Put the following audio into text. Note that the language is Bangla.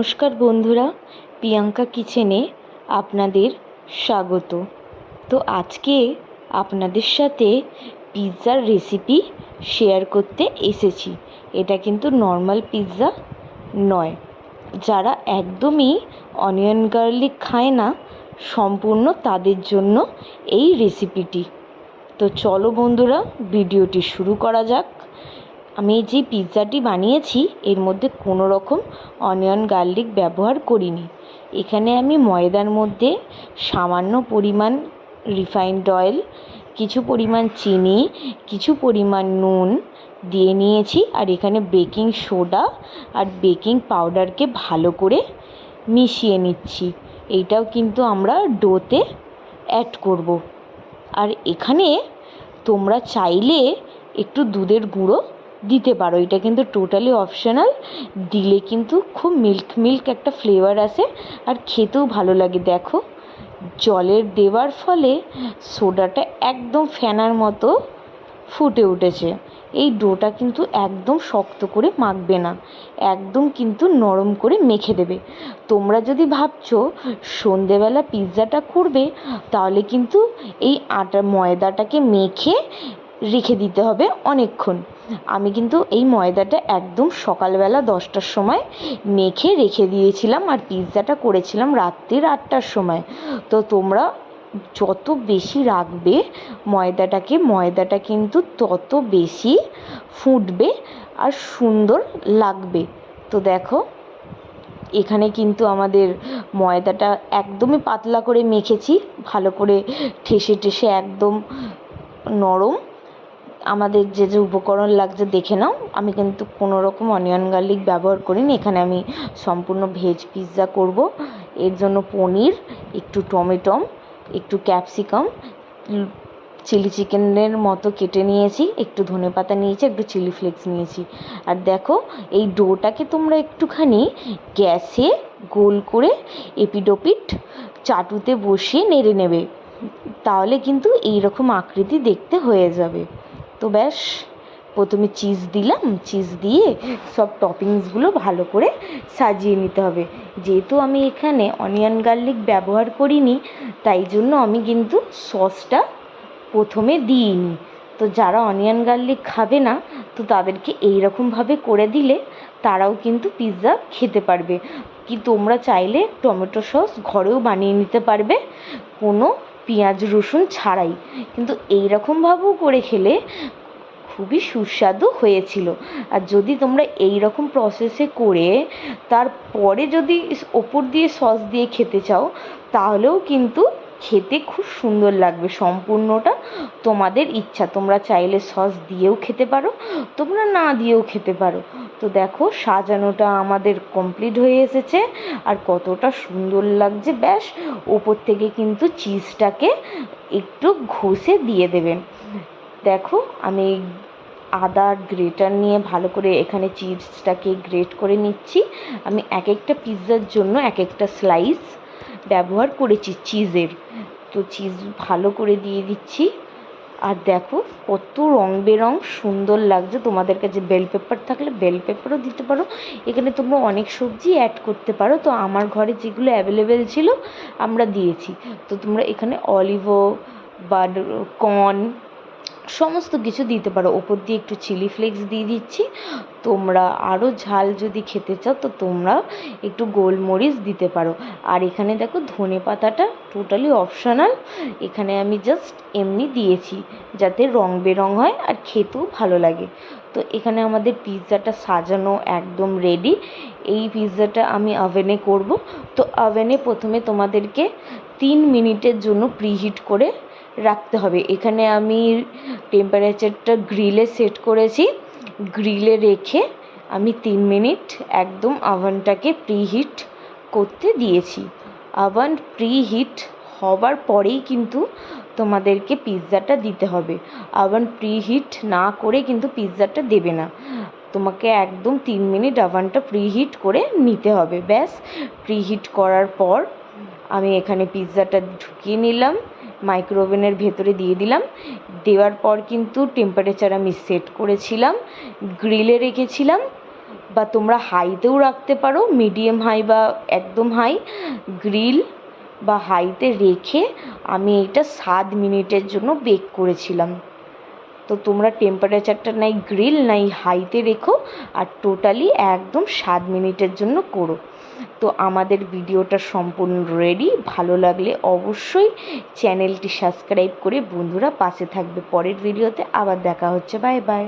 নমস্কার বন্ধুরা, প্রিয়াঙ্কা কিচেনে আপনাদের স্বাগত। তো আজকে আপনাদের সাথে পিৎজার রেসিপি শেয়ার করতে এসেছি। এটা কিন্তু নর্মাল পিৎজা নয়। যারা একদমই অনিয়ন গার্লিক খায় না সম্পূর্ণ তাদের জন্য এই রেসিপিটি। তো চলো বন্ধুরা, ভিডিওটি শুরু করা যাক। আমি যে পিৎজাটি বানিয়েছি এর মধ্যে কোনো রকম অনিয়ন গার্লিক ব্যবহার করিনি। এখানে আমি ময়দার মধ্যে সামান্য পরিমাণ রিফাইন্ড অয়েল, কিছু পরিমাণ চিনি, কিছু পরিমাণ নুন দিয়ে নিয়েছি। আর এখানে বেকিং সোডা আর বেকিং পাউডারকে ভালো করে মিশিয়ে নিচ্ছি। এইটাও কিন্তু আমরা ডোতে অ্যাড করব। আর এখানে তোমরা চাইলে একটু দুধের গুঁড়ো দিতে পারো, এটা কিন্তু টোটালি অপশনাল। দিলে কিন্তু খুব মিল্ক একটা ফ্লেভার আসে আর খেতেও ভালো লাগে। দেখো, জলের দেওয়ার ফলে সোডাটা একদম ফেনার মতো ফুটে উঠেছে। এই ডোটা কিন্তু একদম শক্ত করে মাখবে না, একদম কিন্তু নরম করে মেখে দেবে। তোমরা যদি ভাবছো সন্ধেবেলা পিৎজাটা করবে, তাহলে কিন্তু এই ময়দাটাকে মেখে রেখে দিতে হবে অনেকক্ষণ। আমি কিন্তু এই ময়দাটা একদম সকালবেলা 10টার সময় মেখে রেখে দিয়েছিলাম আর পিৎজাটা করেছিলাম রাত্রির 8টার সময়। তো তোমরা যত বেশি রাখবে ময়দাটা কিন্তু তত বেশি ফুটবে আর সুন্দর লাগবে। তো দেখো, এখানে কিন্তু আমাদের ময়দাটা একদমই পাতলা করে মেখেছি, ভালো করে ঠেসে একদম নরম। আমাদের যে যে উপকরণ লাগছে দেখে নাও। আমি কিন্তু কোনো রকম অনিয়ন গার্লিক ব্যবহার করিনি। এখানে আমি সম্পূর্ণ ভেজ পিৎজা করব। এর জন্য পনির, একটু টমেটো, একটু ক্যাপসিকাম, চিলি চিকেনের মতো কেটে নিয়েছি, একটু ধনেপাতা নিয়েছি, একটু চিলি ফ্লেক্স নিয়েছি। আর দেখো, এই ডোটাকে তোমরা একটুখানি গ্যাসে গোল করে এপিডোপিট চাটুতে বসিয়ে নেড়ে নেবে, তাহলে কিন্তু এই রকম আকৃতি দেখতে হয়ে যাবে। তো ব্যাস, প্রথমে চিজ দিলাম, চিজ দিয়ে সব টপিংসগুলো ভালো করে সাজিয়ে নিতে হবে। যেহেতু আমি এখানে অনিয়ন গার্লিক ব্যবহার করিনি, তাই জন্য আমি কিন্তু সসটা প্রথমে দিইনি। তো যারা অনিয়ন গার্লিক খাবে না, তো তাদেরকে এই রকমভাবে করে দিলে তারাও কিন্তু পিৎজা খেতে পারবে। কি তোমরা চাইলে টমেটো সস ঘরেও বানিয়ে নিতে পারবে, কোনো পেঁয়াজ রসুন ছাড়াই। কিন্তু এই রকমভাবেও করে খেলে খুবই সুস্বাদু হয়েছিল। আর যদি তোমরা এই রকম প্রসেসে করে তারপরে যদি ওপর দিয়ে সস দিয়ে খেতে চাও, তাহলেও কিন্তু খেতে খুব সুন্দর লাগবে। সম্পূর্ণটা তোমাদের ইচ্ছা, তোমরা চাইলে সস দিয়েও খেতে পারো, তোমরা না দিয়েও খেতে পারো। তো দেখো, সাজানোটা আমাদের কমপ্লিট হয়ে এসেছে আর কতটা সুন্দর লাগছে। ব্যাস, ওপর থেকে কিন্তু চিজটাকে একটু ঘষে দিয়ে দেবেন। দেখো, আমি আদা গ্রেটার নিয়ে ভালো করে এখানে চিজটাকে গ্রেট করে নিচ্ছি। আমি এক একটা পিৎজার জন্য এক একটা স্লাইস ব্যবহার করেছি চিজের। তো চিজ ভালো করে দিয়ে দিচ্ছি। আর দেখো কত রং বেরং সুন্দর লাগছে। তোমাদের কাছে বেল পেপার থাকলে বেল পেপারও দিতে পারো। এখানে তোমরা অনেক সবজি অ্যাড করতে পারো। তো আমার ঘরে যেগুলো অ্যাভেলেবেল ছিল আমরা দিয়েছি। তো তোমরা এখানে অলিভও বা কর্ন সমস্ত কিছু দিতে পারো। ওপর দিয়ে একটু চিলি ফ্লেক্স দিয়ে দিচ্ছি। তোমরা আরও ঝাল যদি খেতে চাও তো তোমরা একটু গোলমরিচ দিতে পারো। আর এখানে দেখো, ধনে পাতাটা টোটালি অপশনাল। এখানে আমি জাস্ট এমনি দিয়েছি যাতে রং বেরং হয় আর খেতেও ভালো লাগে। তো এখানে আমাদের পিৎজাটা সাজানো একদম রেডি। এই পিৎজাটা আমি ওভেনে করব। তো ওভেনে প্রথমে তোমাদেরকে 3 মিনিটের জন্য প্রিহিট করে রাখতে হবে। এখানে আমি টেম্পারেচারটা গ্রিলে সেট করেছি। গ্রিলে রেখে আমি 3 মিনিট একদম ওভেনটাকে প্রিহিট করতে দিয়েছি। ওভেন প্রিহিট হবার পরেই কিন্তু তোমাদেরকে পিৎজাটা দিতে হবে। ওভেন প্রিহিট না করে কিন্তু পিৎজাটা দেবে না। তোমাকে একদম 3 মিনিট ওভেনটা প্রিহিট করে নিতে হবে। ব্যাস, প্রিহিট করার পর আমি এখানে পিৎজাটা ঢুকিয়ে নিলাম, মাইক্রোওভেনের ভেতরে দিয়ে দিলাম। দেওয়ার পর কিন্তু টেম্পারেচার আমি সেট করেছিলাম, গ্রিলে রেখেছিলাম বা তোমরা হাইতেও রাখতে পারো, মিডিয়াম হাই বা একদম হাই, গ্রিল বা হাইতে রেখে আমি এটা 7 মিনিটের জন্য বেক করেছিলাম। তো তোমরা টেম্পারেচারটা নাই গ্রিল নাই হাইতে রেখো আর টোটালি একদম 7 মিনিটের জন্য করো। তো আমাদের ভিডিওটা সম্পূর্ণ রেডি। ভালো লাগলে অবশ্যই চ্যানেলটি সাবস্ক্রাইব করে বন্ধুরা পাশে থাকবে। পরের ভিডিওতে আবার দেখা হচ্ছে। Bye bye.